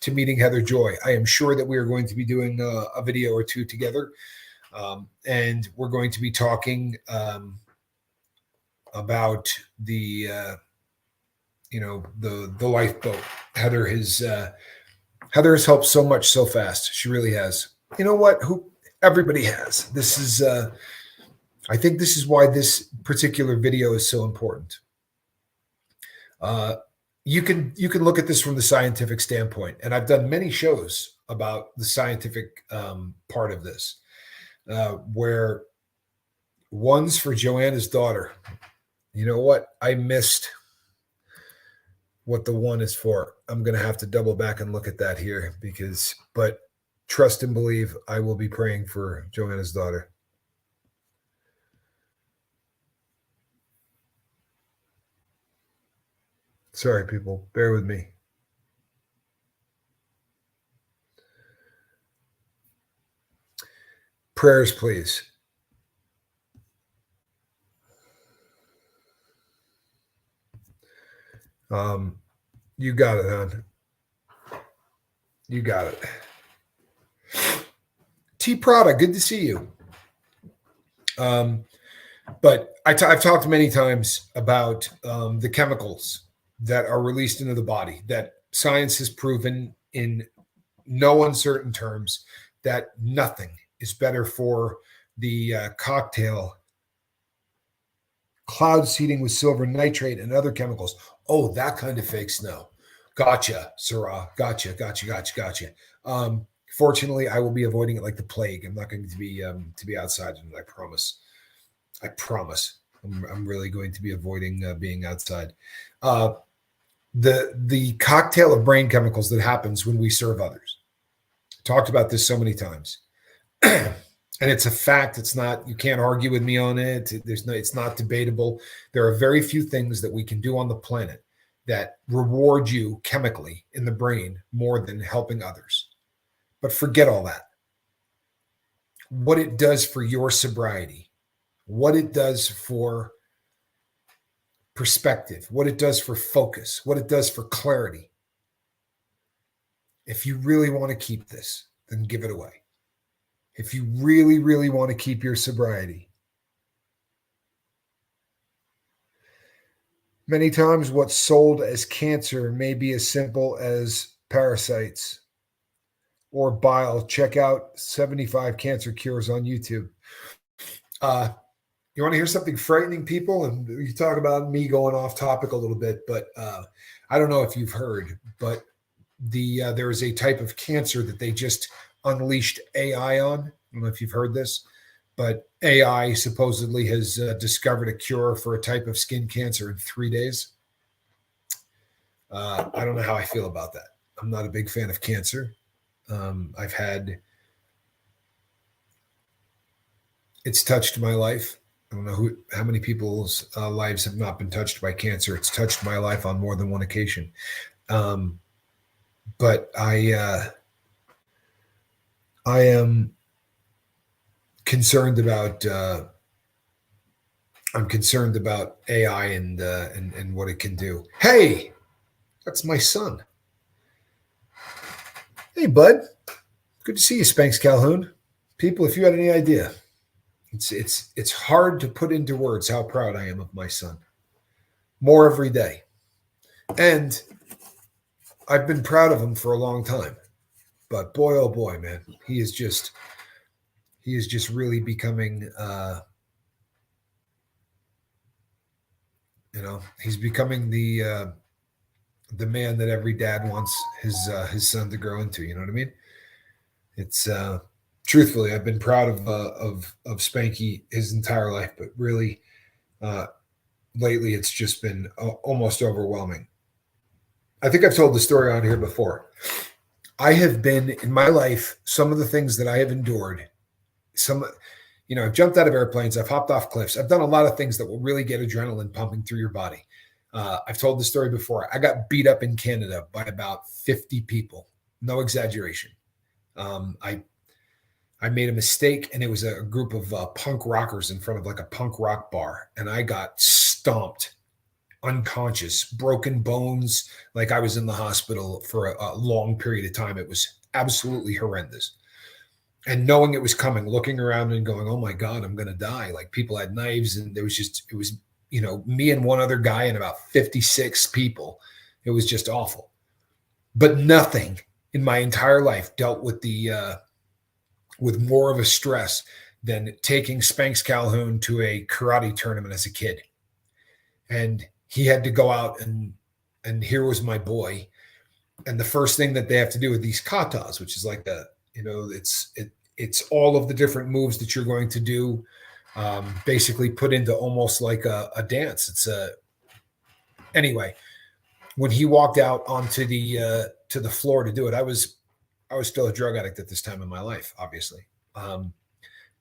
S2: meeting Heather Joy. I am sure that we are going to be doing a video or two together, and we're going to be talking about the lifeboat. Heather has helped so much so fast. She really has. You know what? Everybody has. This is I think this is why this particular video is so important. You can look at this from the scientific standpoint, and I've done many shows about the scientific part of this, where one's for Joanna's daughter. You know what? I missed what the one is for. I'm going to have to double back and look at that here but trust and believe, I will be praying for Joanna's daughter. Sorry, people, bear with me. Prayers, please. You got it, hon. You got it. T. Prada, good to see you. But I've talked many times about the chemicals that are released into the body, that science has proven in no uncertain terms that nothing is better for the cocktail cloud seeding with silver nitrate and other chemicals. Oh, that kind of fake snow. Gotcha, Sarah. Gotcha. Fortunately, I will be avoiding it like the plague. I'm not going to be outside, and I promise. I'm really going to be avoiding being outside. The cocktail of brain chemicals that happens when we serve others. I talked about this so many times. And it's a fact. It's not, you can't argue with me on it. It's not debatable. There are very few things that we can do on the planet that reward you chemically in the brain more than helping others. But forget all that. What it does for your sobriety, what it does for perspective, what it does for focus, what it does for clarity. If you really want to keep this, then give it away. If you really, really want to keep your sobriety. Many times what's sold as cancer may be as simple as parasites or bile. Check out 75 cancer cures on YouTube. You want to hear something frightening, people? And you talk about me going off topic a little bit, but I don't know if you've heard, but there is a type of cancer that they just unleashed AI on. I don't know if you've heard this, but AI supposedly has discovered a cure for a type of skin cancer in 3 days. I don't know how I feel about that. I'm not a big fan of cancer. It's touched my life. I don't know how many people's lives have not been touched by cancer. It's touched my life on more than one occasion. But I am concerned about AI and what it can do. Hey, that's my son. Hey, bud. Good to see you, Spanx Calhoun. People, if you had any idea, it's hard to put into words how proud I am of my son. More every day. And I've been proud of him for a long time. But boy, oh boy, man, he is just really becoming, he's becoming the man that every dad wants his son to grow into. You know what I mean? It's truthfully, I've been proud of Spanky his entire life, but really, lately it's just been almost overwhelming. I think I've told the story on here before. I have been in my life, some of the things that I have endured, I've jumped out of airplanes, I've hopped off cliffs, I've done a lot of things that will really get adrenaline pumping through your body. I've told the story before. I got beat up in Canada by about 50 people. No exaggeration. I made a mistake, and it was a group of punk rockers in front of like a punk rock bar, and I got stomped, unconscious, broken bones, like I was in the hospital for a long period of time. It was absolutely horrendous. And knowing it was coming, looking around and going, oh my God, I'm going to die. Like people had knives, and it was me and one other guy and about 56 people. It was just awful. But nothing in my entire life dealt with with more of a stress than taking Spanx Calhoun to a karate tournament as a kid. And he had to go out, and here was my boy. And the first thing that they have to do with these katas, which is like it's all of the different moves that you're going to do, basically put into almost like a dance. Anyway, when he walked out onto the floor to do it, I was still a drug addict at this time in my life, obviously.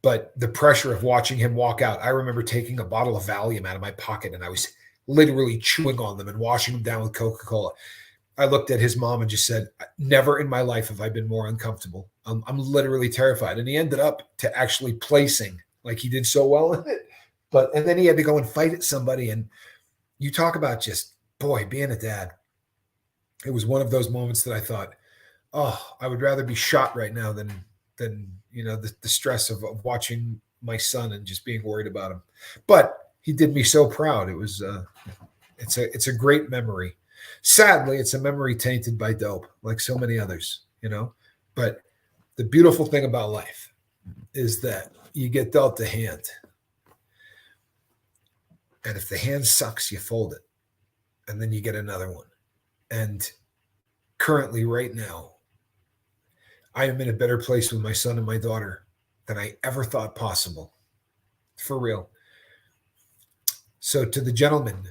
S2: But the pressure of watching him walk out, I remember taking a bottle of Valium out of my pocket, and I was literally chewing on them and washing them down with Coca-Cola. I looked at his mom and just said, never in my life have I been more uncomfortable. I'm literally terrified. And he ended up to actually placing, like he did so well in it. And then he had to go and fight at somebody. And you talk about just, boy, being a dad. It was one of those moments that I thought, oh, I would rather be shot right now than the stress of watching my son and just being worried about him. But he did me so proud. It was it's a great memory. Sadly, it's a memory tainted by dope, like so many others, But the beautiful thing about life is that you get dealt a hand. And if the hand sucks, you fold it. And then you get another one. And currently, right now, I am in a better place with my son and my daughter than I ever thought possible. For real. So to the gentleman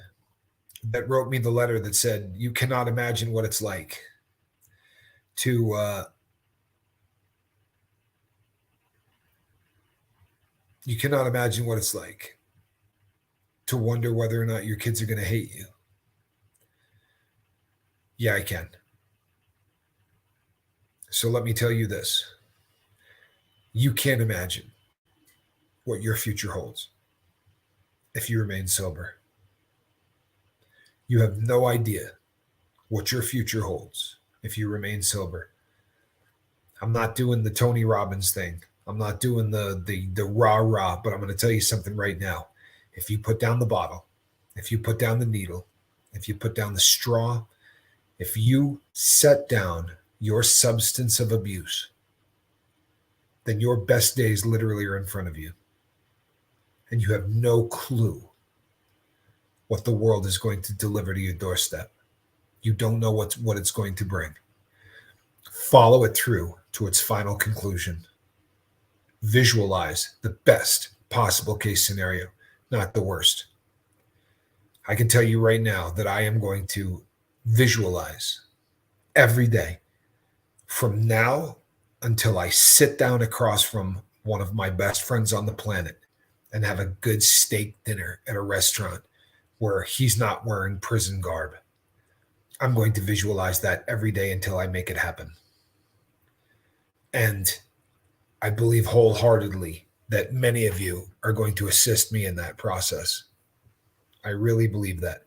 S2: that wrote me the letter that said, you cannot imagine what it's like to you cannot imagine what it's like to wonder whether or not your kids are going to hate you. Yeah, I can. So let me tell you this. You can't imagine what your future holds if you remain sober. You have no idea what your future holds if you remain sober. I'm not doing the Tony Robbins thing. I'm not doing the rah-rah, but I'm going to tell you something right now. If you put down the bottle, if you put down the needle, if you put down the straw, if you set down your substance of abuse, then your best days literally are in front of you. And you have no clue what the world is going to deliver to your doorstep. You don't know what it's going to bring. Follow it through to its final conclusion. Visualize the best possible case scenario, not the worst. I can tell you right now that I am going to visualize every day from now until I sit down across from one of my best friends on the planet and have a good steak dinner at a restaurant where he's not wearing prison garb. I'm going to visualize that every day until I make it happen. And I believe wholeheartedly that many of you are going to assist me in that process. I really believe that.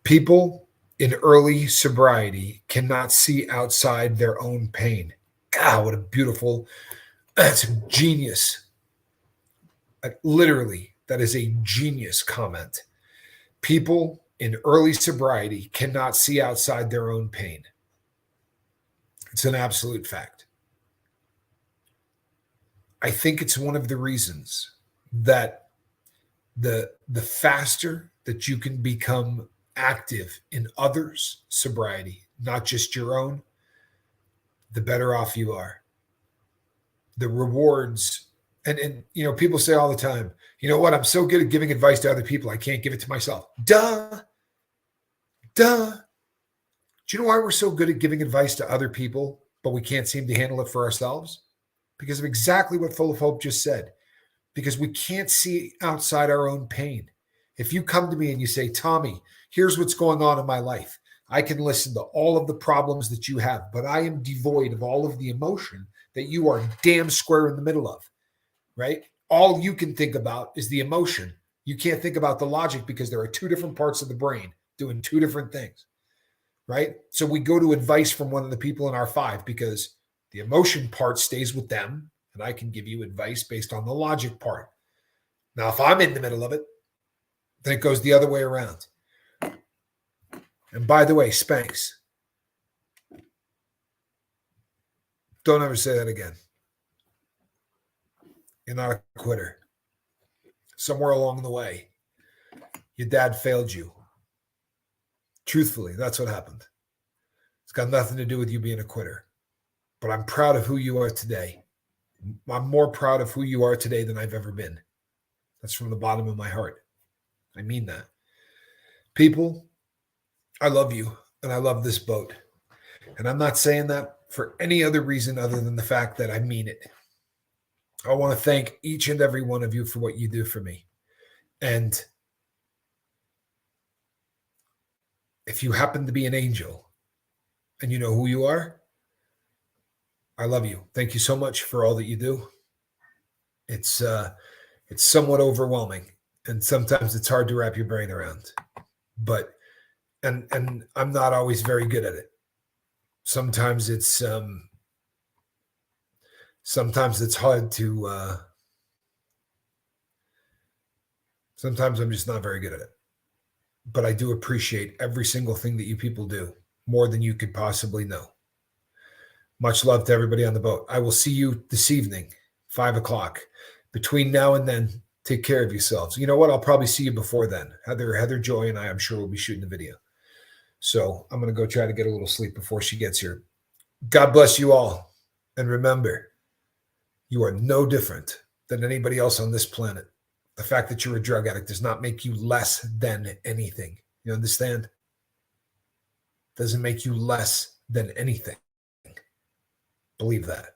S2: People in early sobriety cannot see outside their own pain. God, what a beautiful, that's a genius. Literally, that is a genius comment. People in early sobriety cannot see outside their own pain. It's an absolute fact. I think it's one of the reasons that the faster that you can become active in others' sobriety, not just your own, the better off you are. The rewards, and people say all the time, you know what, I'm so good at giving advice to other people, I can't give it to myself. Duh. Do you know why we're so good at giving advice to other people, but we can't seem to handle it for ourselves? Because of exactly what Full of Hope just said. Because we can't see outside our own pain. If you come to me and you say, Tommy, here's what's going on in my life, I can listen to all of the problems that you have, but I am devoid of all of the emotion that you are damn square in the middle of, right? All you can think about is the emotion. You can't think about the logic because there are two different parts of the brain doing two different things, right? So we go to advice from one of the people in our five because the emotion part stays with them, and I can give you advice based on the logic part. Now, if I'm in the middle of it, then it goes the other way around. And by the way, Spanx, don't ever say that again. You're not a quitter. Somewhere along the way, your dad failed you. Truthfully, that's what happened. It's got nothing to do with you being a quitter. But I'm proud of who you are today. I'm more proud of who you are today than I've ever been. That's from the bottom of my heart. I mean that. People, I love you, and I love this boat. And I'm not saying that for any other reason other than the fact that I mean it. I want to thank each and every one of you for what you do for me. And if you happen to be an angel and you know who you are, I love you. Thank you so much for all that you do. It's somewhat overwhelming, and sometimes it's hard to wrap your brain around. But and I'm not always very good at it. Sometimes it's hard to sometimes I'm just not very good at it. But I do appreciate every single thing that you people do, more than you could possibly know. Much love to everybody on the boat. I will see you this evening, 5:00. Between now and then, take care of yourselves. You know what? I'll probably see you before then. Heather Joy and I'm sure, will be shooting a video. So I'm going to go try to get a little sleep before she gets here. God bless you all. And remember, you are no different than anybody else on this planet. The fact that you're a drug addict does not make you less than anything. You understand? Doesn't make you less than anything. Believe that.